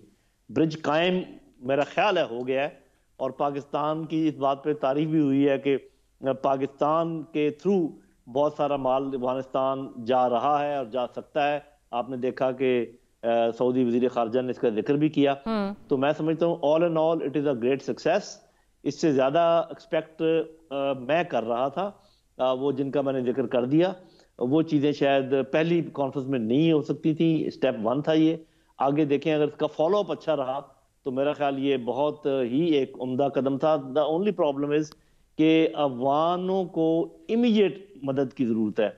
برج قائم میرا خیال ہے ہو گیا ہے، اور پاکستان کی اس بات پہ تعریف بھی ہوئی ہے کہ پاکستان کے تھرو بہت سارا مال افغانستان جا رہا ہے اور جا سکتا ہے. آپ نے دیکھا کہ سعودی وزیر خارجہ نے اس کا ذکر بھی کیا. تو میں سمجھتا ہوں all in all it is a great success. اس سے زیادہ ایکسپیکٹ میں کر رہا تھا، وہ جن کا میں نے ذکر کر دیا. وہ چیزیں شاید پہلی کانفرنس میں نہیں ہو سکتی تھی. اسٹیپ 1 تھا یہ. آگے دیکھیں اگر اس کا فالو اپ اچھا رہا تو میرا خیال یہ بہت ہی ایک عمدہ قدم تھا. دا اونلی پرابلم از کہ افغانوں کو امیڈیٹ مدد کی ضرورت ہے،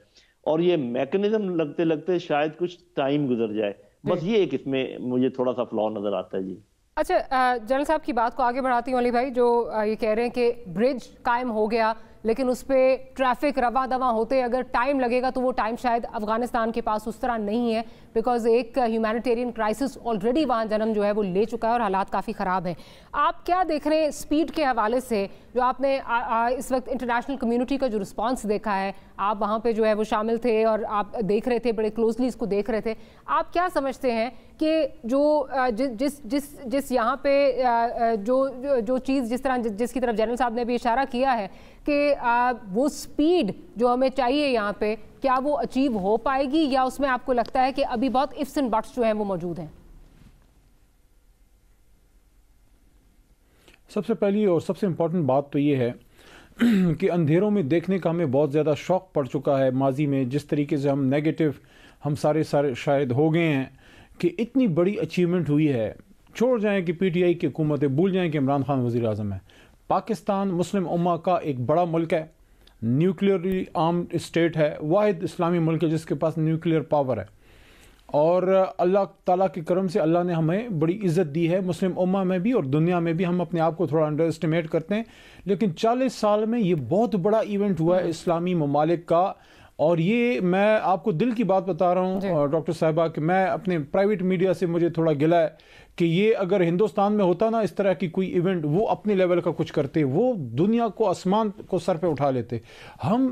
اور یہ میکنزم لگتے لگتے شاید کچھ ٹائم گزر جائے. بس یہ ایک اس میں مجھے تھوڑا سا فلاؤ نظر آتا ہے. جی اچھا، جنرل صاحب کی بات کو آگے بڑھاتی ہوں علی بھائی، جو یہ کہہ رہے ہیں کہ برج قائم ہو گیا لیکن اس پہ ٹریفک رواں دواں ہوتے اگر ٹائم لگے گا تو وہ ٹائم شاید افغانستان کے پاس اس طرح نہیں ہے، بیکاز ایک ہیومینیٹیرین کرائسس آلریڈی وہاں جنم جو ہے وہ لے چکا ہے اور حالات کافی خراب ہیں. آپ کیا دیکھ رہے ہیں سپیڈ کے حوالے سے، جو آپ نے اس وقت انٹرنیشنل کمیونٹی کا جو رسپانس دیکھا ہے، آپ وہاں پہ جو ہے وہ شامل تھے اور آپ دیکھ رہے تھے، بڑے کلوزلی اس کو دیکھ رہے تھے. آپ کیا سمجھتے ہیں کہ جو جس یہاں پہ جو چیز جس کی طرف جنرل صاحب نے بھی اشارہ کیا ہے کہ وہ سپیڈ جو ہمیں چاہیے یہاں پہ، کیا وہ اچیو ہو پائے گی، یا اس میں آپ کو لگتا ہے کہ ابھی بہت ifs and buts جو ہیں وہ موجود ہیں؟ سب سے پہلی اور سب سے امپورٹنٹ بات تو یہ ہے کہ اندھیروں میں دیکھنے کا ہمیں بہت زیادہ شوق پڑ چکا ہے. ماضی میں جس طریقے سے ہم نیگیٹو ہم سارے شاید ہو گئے ہیں کہ اتنی بڑی اچیومنٹ ہوئی ہے. چھوڑ جائیں کہ PTI کی حکومت ہے، بھول جائیں کہ عمران خان وزیر اعظم ہے. پاکستان مسلم امہ کا ایک بڑا ملک ہے، نیوکلیئرلی آرمڈ اسٹیٹ ہے، واحد اسلامی ملک ہے جس کے پاس نیوکلیئر پاور ہے. اور اللہ تعالیٰ کے کرم سے اللہ نے ہمیں بڑی عزت دی ہے مسلم امہ میں بھی اور دنیا میں بھی. ہم اپنے آپ کو تھوڑا انڈر اسٹیمیٹ کرتے ہیں، لیکن 40 سال میں یہ بہت بڑا ایونٹ ہوا ہے اسلامی ممالک کا. اور یہ میں آپ کو دل کی بات بتا رہا ہوں ڈاکٹر صاحبہ کہ میں اپنے پرائیویٹ میڈیا سے مجھے تھوڑا گلہ ہے کہ یہ اگر ہندوستان میں ہوتا نا اس طرح کی کوئی ایونٹ، وہ اپنے لیول کا کچھ کرتے، وہ دنیا کو آسمان کو سر پہ اٹھا لیتے. ہم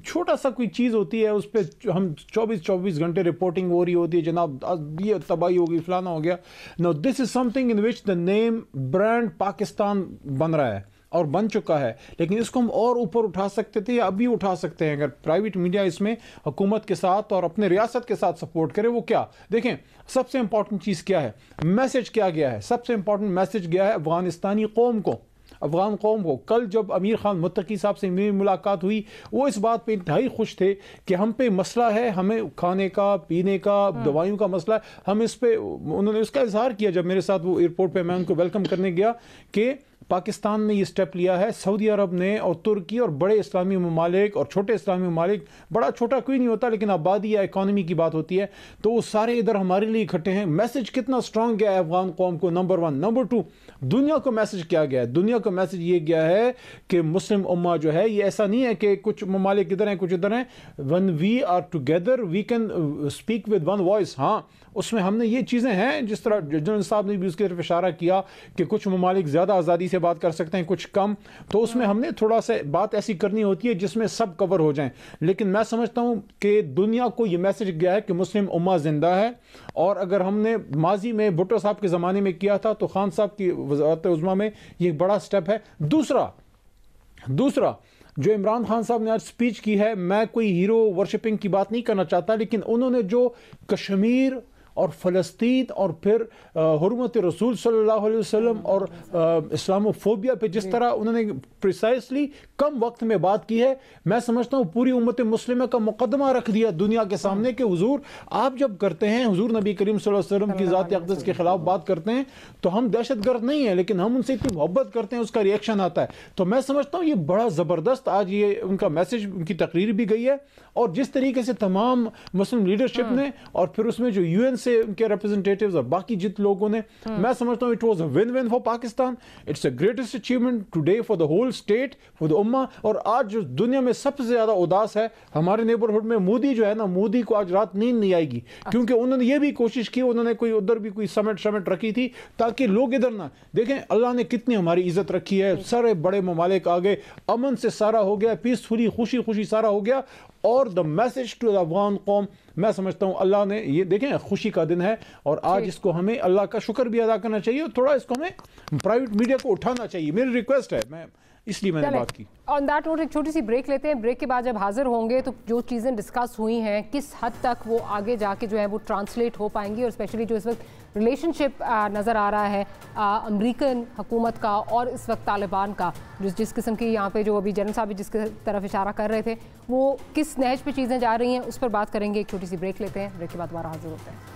چھوٹا سا کوئی چیز ہوتی ہے اس پہ ہم 24 گھنٹے رپورٹنگ ہو رہی ہوتی ہے، جناب یہ تباہی ہوگی فلانا ہو گیا. No this is something in which the name brand Pakistan بن رہا ہے اور بن چکا ہے. لیکن اس کو ہم اور اوپر اٹھا سکتے تھے یا ابھی اٹھا سکتے ہیں اگر پرائیویٹ میڈیا اس میں حکومت کے ساتھ اور اپنے ریاست کے ساتھ سپورٹ کرے. وہ کیا دیکھیں، سب سے امپورٹنٹ چیز کیا ہے، میسج کیا گیا ہے. سب سے امپورٹنٹ میسج گیا ہے افغانستانی قوم کو، افغان قوم کو. کل جب امیر خان متقی صاحب سے میری ملاقات ہوئی، وہ اس بات پہ انتہائی خوش تھے کہ ہم پہ مسئلہ ہے، ہمیں کھانے کا پینے کا دوائیوں کا مسئلہ ہے. ہم اس پہ انہوں نے اس کا اظہار کیا جب میرے ساتھ وہ ایئرپورٹ پہ میں ان کو ویلکم کرنے گیا کہ पाकिस्तान ने ये स्टेप लिया है, सऊदी अरब ने और तुर्की और बड़े इस्लामी ममालिक और छोटे इस्लामी ममालिक, बड़ा छोटा कोई नहीं होता लेकिन आबादी या इकॉनमी की बात होती है, तो वो सारे इधर हमारे लिए इकट्ठे हैं। मैसेज कितना स्ट्रांग गया है अफगान कौम को, नंबर 1। नंबर 2, दुनिया को मैसेज क्या गया है? दुनिया का मैसेज ये गया है कि मुस्लिम उम्मा जो है, ये ऐसा नहीं है कि कुछ ममालिक इधर हैं कुछ इधर हैं। When we are together we can speak with one voice. हाँ, उसमें हमने ये चीज़ें हैं, जिस तरह जनरल साहब ने भी उसकी तरफ इशारा किया कि कुछ ममालिक ज़्यादा आज़ादी से बात कर सकते हैं, कुछ कम, तो उसमें हमने थोड़ा सा बात ऐसी करनी होती है जिसमें सब कवर हो जाएं। लेकिन मैं समझता हूँ कि दुनिया को ये मैसेज गया है कि मुस्लिम उम्मा ज़िंदा है, और अगर हमने माजी में भुट्टो साहब के ज़माने में किया था तो खान साहब की वज़ारत उज़्मा में ये एक बड़ा स्टेप है। दूसरा जो इमरान खान साहब ने आज स्पीच की है, मैं कोई हीरो वर्शिपिंग की बात नहीं करना चाहता, लेकिन उन्होंने जो कश्मीर और फ़लस्तीन और फिर हुर्मत रसूल सल्लल्लाहु अलैहि वसल्लम और इस्लामोफोबिया पे जिस तरह उन्होंने प्रिसाइसली कम वक्त में बात की है, मैं समझता हूँ पूरी उम्मत मुस्लिमा का मुकदमा रख दिया दुनिया के सामने कि हुजूर आप जब करते हैं, हुजूर नबी करीम सल्लल्लाहु अलैहि वसल्लम की ज़ात अक़दस के ख़िलाफ़ बात करते हैं, तो हम दहशतगर्द नहीं हैं, लेकिन हम उनसे इतनी मोहब्बत करते हैं, उसका रिएक्शन आता है। तो मैं समझता हूँ ये बड़ा ज़बरदस्त आज ये उनका मैसेज, उनकी तकरीर भी गई है, और जिस तरीके से तमाम मुस्लिम लीडरशिप ने और फिर उसमें जो UN से उनके रिप्रेजेंटेटिव्स और बाकी जित लोगों ने, मैं समझता हूँ it was a win win for Pakistan. It's a greatest achievement today for the whole state, for the उम्मा। और आज जो दुनिया में सबसे ज़्यादा उदास है हमारे नेबरहुड में मोदी जो है ना, मोदी को आज रात नींद नहीं आएगी, क्योंकि उन्होंने ये भी कोशिश की, उन्होंने कोई उधर भी कोई समिट रखी थी ताकि लोग इधर ना देखें। अल्लाह ने कितनी हमारी इज्जत रखी है, सारे बड़े ममालिक आ गए, अमन से सारा हो गया, पीसफुली खुशी खुशी सारा हो गया। और the message to the Afghan कौम, मैं समझता हूँ अल्लाह ने ये, देखें खुशी का दिन है और आज इसको हमें अल्लाह का शुक्र भी अदा करना चाहिए, और थोड़ा इसको हमें प्राइवेट मीडिया को उठाना चाहिए, मेरी रिक्वेस्ट है, मैं इसलिए मैंने बात की। ऑन दैट नोट एक छोटी सी ब्रेक लेते हैं। ब्रेक के बाद जब हाजिर होंगे तो जो चीज़ें डिस्कस हुई हैं किस हद तक वो आगे जाके जो है वो ट्रांसलेट हो पाएंगी, और स्पेशली जो इस वक्त रिलेशनशिप नज़र आ रहा है अमेरिकन हुकूमत का और इस वक्त तालिबान का, जिस किस्म की यहाँ पे जो अभी जनरल साहब जिसके तरफ इशारा कर रहे थे, वो किस नहज पे चीज़ें जा रही हैं, उस पर बात करेंगे। एक छोटी सी ब्रेक लेते हैं, ब्रेक के बाद दोबारा हाजिर होते हैं।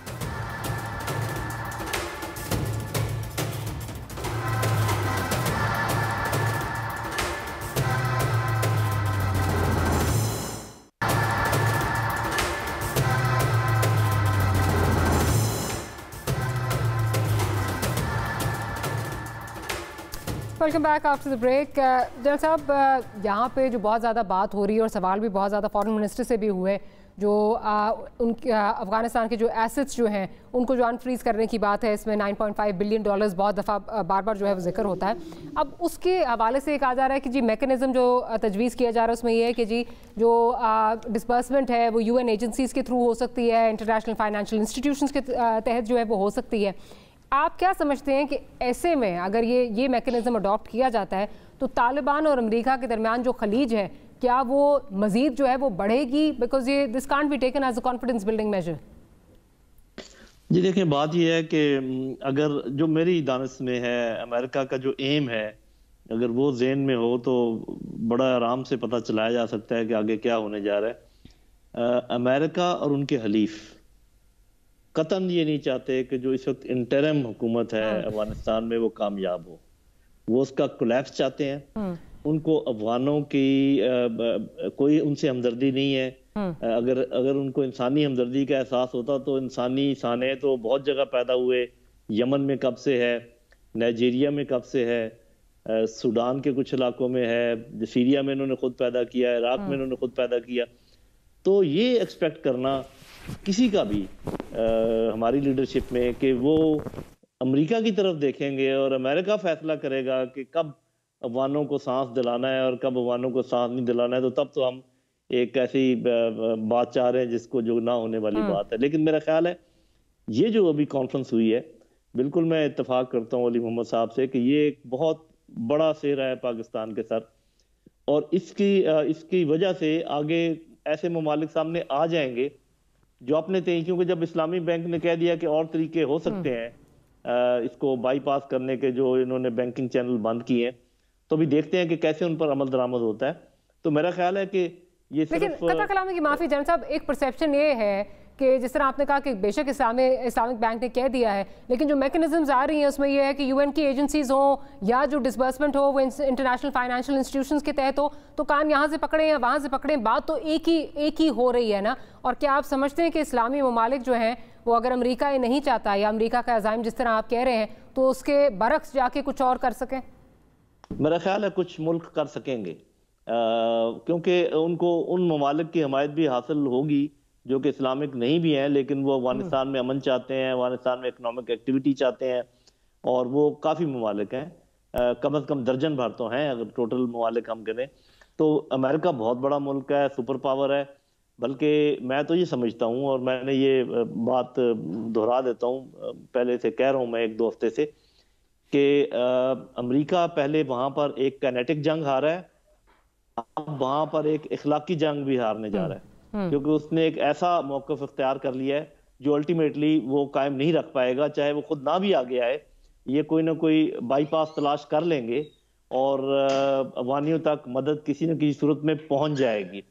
Welcome back after the break. General साहब, यहाँ पे जो बहुत ज़्यादा बात हो रही है और सवाल भी बहुत ज़्यादा फॉरेन मिनिस्टर से भी हुए, जो उनके अफ़गानिस्तान के जो एसेट्स जो हैं उनको जो अनफ्रीज़ करने की बात है, इसमें $9.5 बिलियन बहुत दफ़ा बार बार जो है वो जिक्र होता है। अब उसके हवाले से कहा जा रहा है कि जी मैकेनिज़्म जो तजवीज़ किया जा रहा है उसमें ये है कि जी जो डिसबर्समेंट है वो UN एजेंसीज़ के थ्रू हो सकती है, इंटरनेशनल फाइनेंशियल इंस्टीट्यूशंस के तहत जो है वो हो सकती है। आप क्या समझते हैं कि ऐसे में अगर ये मैकेनिज़्म अडॉप्ट किया जाता है तो तालिबान और अमेरिका के दरमियान जो खलीज है, क्या वो मज़ीद जो है वो बढ़ेगी? बिकॉज ये this can't be taken as a confidence building measure. जी देखें, बात ये है कि अगर जो मेरी दानिश में है, अमेरिका का जो एम है, अगर वो ज़हन में हो तो बड़ा आराम से पता चलाया जा सकता है कि आगे क्या होने जा रहा है। अमेरिका और उनके हलीफ कतन ये नहीं चाहते कि जो इस वक्त इंटरिम हुकूमत है अफगानिस्तान में वो कामयाब हो, वो उसका कोलैप्स चाहते हैं। उनको अफगानों की कोई उनसे हमदर्दी नहीं है। अगर उनको इंसानी हमदर्दी का एहसास होता तो इंसानी साने तो बहुत जगह पैदा हुए, यमन में कब से है, नाइजीरिया में कब से है, सूडान के कुछ इलाकों में है, सीरिया में इन्होंने खुद पैदा किया, इराक में इन्होंने खुद पैदा किया। तो ये एक्सपेक्ट करना किसी का भी हमारी लीडरशिप में कि वो अमेरिका की तरफ देखेंगे और अमेरिका फैसला करेगा कि कब अफगानों को सांस दिलाना है और कब अफगानों को सांस नहीं दिलाना है, तो तब तो हम एक ऐसी बात चाह रहे हैं जिसको जो ना होने वाली बात है। लेकिन मेरा ख्याल है ये जो अभी कॉन्फ्रेंस हुई है, बिल्कुल मैं इत्तेफाक करता हूँ अली मोहम्मद साहब से कि ये एक बहुत बड़ा सेहरा है पाकिस्तान के सर, और इसकी वजह से आगे ऐसे ममालिक सामने आ जाएंगे जो अपने थे, क्योंकि जब इस्लामी बैंक ने कह दिया कि और तरीके हो सकते हैं इसको बाईपास करने के, जो इन्होंने बैंकिंग चैनल बंद किए हैं, तो भी देखते हैं कि कैसे उन पर अमल दरामद होता है। तो मेरा ख्याल है कि ये लेकिन कता कलामी की माफ़ी जनरल साहब, एक परसेप्शन ये है کہ جس طرح آپ نے کہا کہ بے شک اسلامک بینک نے کہہ دیا ہے، لیکن جو میکنزمز آ رہی ہیں اس میں یہ ہے کہ UN کی ایجنسیز ہوں یا جو ڈسبرسمنٹ ہو وہ انٹرنیشنل فائنینشیل انسٹیٹیوشنز کے تحت ہو، تو کان یہاں سے پکڑیں یا وہاں سے پکڑیں، بات تو ایک ہی ہو رہی ہے نا. اور کیا آپ سمجھتے ہیں کہ اسلامی ممالک جو ہیں وہ اگر امریکہ یہ نہیں چاہتا یا امریکہ کا عزائم جس طرح آپ کہہ رہے ہیں تو اس کے برعکس جا کے کچھ اور کر سکیں؟ میرا خیال ہے کچھ ملک کر سکیں گے، کیونکہ ان کو ان ممالک کی حمایت بھی حاصل ہوگی جو کہ اسلامک نہیں بھی ہیں لیکن وہ افغانستان میں امن چاہتے ہیں، افغانستان میں اکنامک ایکٹیویٹی چاہتے ہیں، اور وہ کافی ممالک ہیں، کم از کم درجن بھر تو ہیں اگر ٹوٹل ممالک ہم کریں تو. امریکہ بہت بڑا ملک ہے، سپر پاور ہے، بلکہ میں تو یہ سمجھتا ہوں اور میں نے یہ بات دہرا دیتا ہوں، پہلے سے کہہ رہا ہوں میں ایک دو ہفتے سے، کہ امریکہ پہلے وہاں پر ایک کائنیٹک جنگ ہارا ہے، اب وہاں پر ایک اخلاقی جنگ بھی ہارنے جا رہا ہے، کیونکہ اس نے ایک ایسا موقف اختیار کر لیا ہے جو الٹیمیٹلی وہ قائم نہیں رکھ پائے گا، چاہے وہ خود نہ بھی آگے آئے، یہ کوئی نہ کوئی بائی پاس تلاش کر لیں گے اور افغانیوں تک مدد کسی نہ کسی صورت میں پہنچ جائے گی،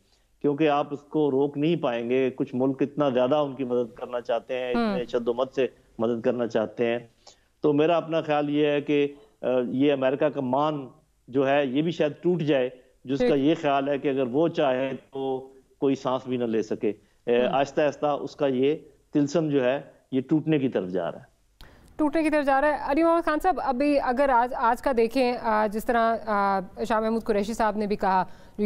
کیونکہ آپ اس کو روک نہیں پائیں گے. کچھ ملک اتنا زیادہ ان کی مدد کرنا چاہتے ہیں، اتنے شد و مت سے مدد کرنا چاہتے ہیں. تو میرا اپنا خیال یہ ہے کہ یہ امریکہ کا مان جو ہے یہ بھی شاید ٹوٹ جائے، جس کا یہ خیال ہے کہ اگر وہ چاہے تو کوئی سانس بھی نہ لے سکے. آہستہ آہستہ اس کا یہ طلسم جو ہے یہ ٹوٹنے کی طرف جا رہا ہے. علی محمد خان صاحب، ابھی اگر آج کا دیکھیں، جس طرح شاہ محمود قریشی صاحب نے بھی کہا، جو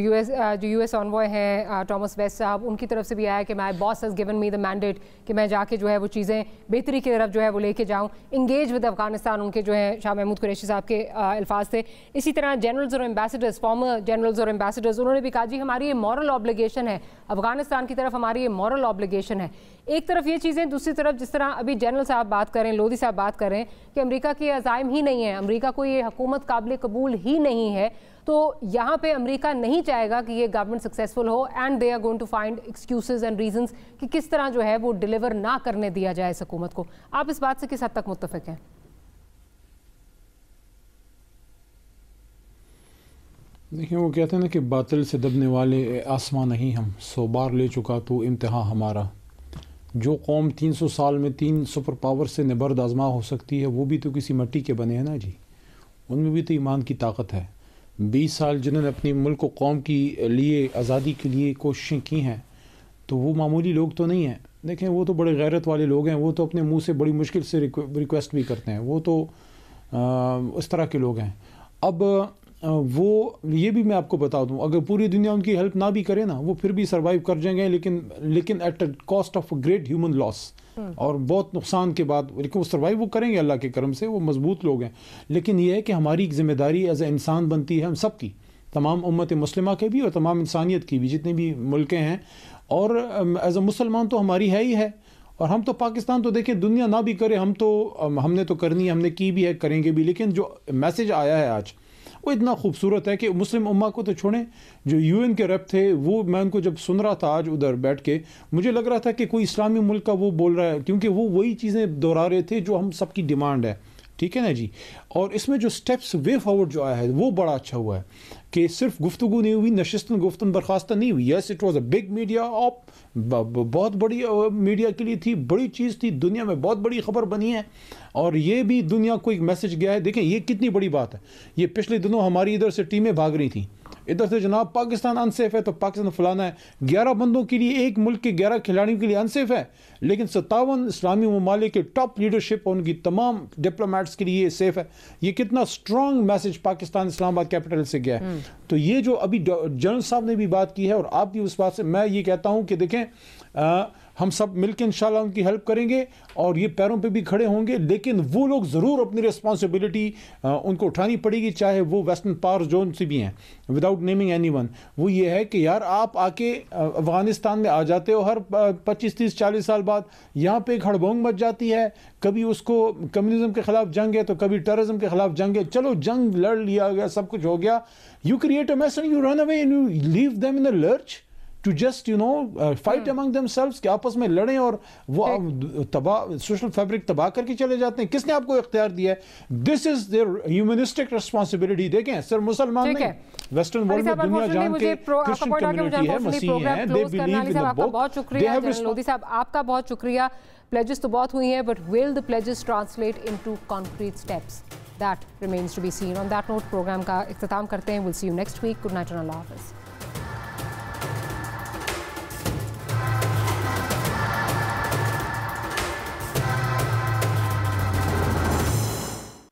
یو ایس آنوائے ہیں ٹامس ویسٹ صاحب، ان کی طرف سے بھی آیا کہ my boss has given me the mandate کہ میں جا کے جو ہے وہ چیزیں بہتری کی طرف جو ہے وہ لے کے جاؤں، انگیج ود افغانستان، ان کے جو ہے شاہ محمود قریشی صاحب کے الفاظ تھے. اسی طرح جنرلز اور ایمبیسڈرز، فارمر جنرلز اور ایمبیسڈرز، انہوں نے بھی کہا جی ہماری یہ مورل آبلیگیشن ہے افغانستان کی طرف، ہماری یہ مورل آبلیگیشن ہے. ایک طرف یہ چیزیں، دوسری طرف جس طرح ابھی جنرل صاحب بات کریں، لودھی صاحب بات کریں کہ امریکہ کے عزائم ہی نہیں ہیں، امریکہ کو یہ حکومت قابل قبول ہی نہیں ہے، تو یہاں پہ امریکہ نہیں چاہے گا کہ یہ گورنمنٹ سکسیسفل ہو، and they are going to find excuses and reasons کہ کس طرح جو ہے وہ ڈیلیور نہ کرنے دیا جائے اس حکومت کو. آپ اس بات سے کس حد تک متفق ہیں؟ دیکھیں، وہ کہتے ہیں نا کہ باطل سے دبنے والے آسمان نہیں ہم، 100 بار لے چکا تو امتحان ہمارا. جو قوم 300 سال میں 3 سپر پاور سے نبرد آزما ہو سکتی ہے، وہ بھی تو کسی مٹی کے بنے ہیں نا جی، ان میں بھی تو ایمان کی طاقت ہے. 20 سال جنہوں نے اپنی ملک و قوم کی لیے آزادی کے لیے کوششیں کی ہیں، تو وہ معمولی لوگ تو نہیں ہیں. دیکھیں، وہ تو بڑے غیرت والے لوگ ہیں، وہ تو اپنے منہ سے بڑی مشکل سے ریکویسٹ بھی کرتے ہیں، وہ تو اس طرح کے لوگ ہیں. اب وہ یہ بھی میں آپ کو بتا دوں، اگر پوری دنیا ان کی ہیلپ نہ بھی کرے نا، وہ پھر بھی سروائیو کر جائیں گے، لیکن at a cost of great human loss, اور بہت نقصان کے بعد، لیکن وہ سروائیو وہ کریں گے اللہ کے کرم سے، وہ مضبوط لوگ ہیں. لیکن یہ ہے کہ ہماری ایک ذمہ داری ایز اے انسان بنتی ہے ہم سب کی، تمام امت مسلمہ کے بھی اور تمام انسانیت کی بھی، جتنے بھی ملکیں ہیں، اور ایز اے مسلمان تو ہماری ہے ہی ہے. اور ہم تو پاکستان تو دیکھیں دنیا نہ بھی کرے، ہم نے تو کرنی ہے، ہم نے کی بھی ہے، کریں گے بھی. لیکن جو میسج آیا ہے آج وہ اتنا خوبصورت ہے کہ مسلم امہ کو تو چھوڑیں، جو UN کے ریپ تھے، وہ میں ان کو جب سن رہا تھا آج ادھر بیٹھ کے، مجھے لگ رہا تھا کہ کوئی اسلامی ملک کا وہ بول رہا ہے، کیونکہ وہ وہی چیزیں دہرا رہے تھے جو ہم سب کی ڈیمانڈ ہے. ٹھیک ہے نا جی. اور اس میں جو سٹیپس وے فارورڈ جو آیا ہے وہ بڑا اچھا ہوا ہے کہ صرف گفتگو نہیں ہوئی، نشستن گفتن برخاستہ نہیں ہوئی. Yes it was a big media آپ، بہت بڑی میڈیا کے لیے تھی، بڑی چیز تھی، دنیا میں بہت بڑی خبر بنی ہے، اور یہ بھی دنیا کو ایک میسج گیا ہے. دیکھیں یہ کتنی بڑی بات ہے. یہ پچھلے دنوں ہماری ادھر سے ٹیمیں بھاگ رہی تھیں، ادھر سے جناب پاکستان انسیف ہے تو پاکستان فلانا ہے، 11 بندوں کے لیے، ایک ملک کے 11 کھلاڑیوں کے لیے انسیف ہے، لیکن 57 اسلامی ممالک کے ٹاپ لیڈرشپ اور ان کی تمام ڈپلومیٹس کے لیے سیف ہے. یہ کتنا سٹرانگ میسج پاکستان اسلام آباد کیپٹل سے گیا ہے. تو یہ جو ابھی جنرل صاحب نے بھی بات کی ہے، اور آپ بھی اس بات سے، میں یہ کہتا ہوں کہ دیکھیں ہم سب مل کے انشاءاللہ ان کی ہیلپ کریں گے اور یہ پیروں پہ بھی کھڑے ہوں گے، لیکن وہ لوگ ضرور اپنی رسپانسبلٹی ان کو اٹھانی پڑے گی، چاہے وہ ویسٹرن پاور زون سے بھی ہیں، وداؤٹ نیمنگ اینی ون. وہ یہ ہے کہ یار آپ آ کے افغانستان میں آ جاتے ہو ہر 25 30 40 سال بعد، یہاں پہ ایک ہڑبونگ مچ جاتی ہے، کبھی اس کو کمیونزم کے خلاف جنگ ہے تو کبھی ٹیررزم کے خلاف جنگ ہے، چلو جنگ لڑ لیا گیا، سب کچھ ہو گیا. You create a mess and you run away and you leave them in a lurch. to just fight among themselves, کہ آپس میں لڑیں اور وہ سوشل فیبرک تباہ کر کے چلے جاتے ہیں. کس نے آپ کو اختیار دیا ہے؟ دس از دیئر ہیومنسٹک ریسپانسبلٹی. دیکھیں سر مسلمان نہیں, ویسٹرن ورلڈ میں دنیا جان کے کرسچن کمیونٹی ہے, مسیحی ہیں, they believe in a book. بہت شکریہ جنرل لودھی صاحب, آپ کا بہت شکریہ. پلیجز تو بہت ہوئی ہیں, but will the pledges translate into concrete steps? That remains to be seen. On that note, programme کا اختتام کرتے ہیں. We'll see you next week. Good night and Allah Hafiz.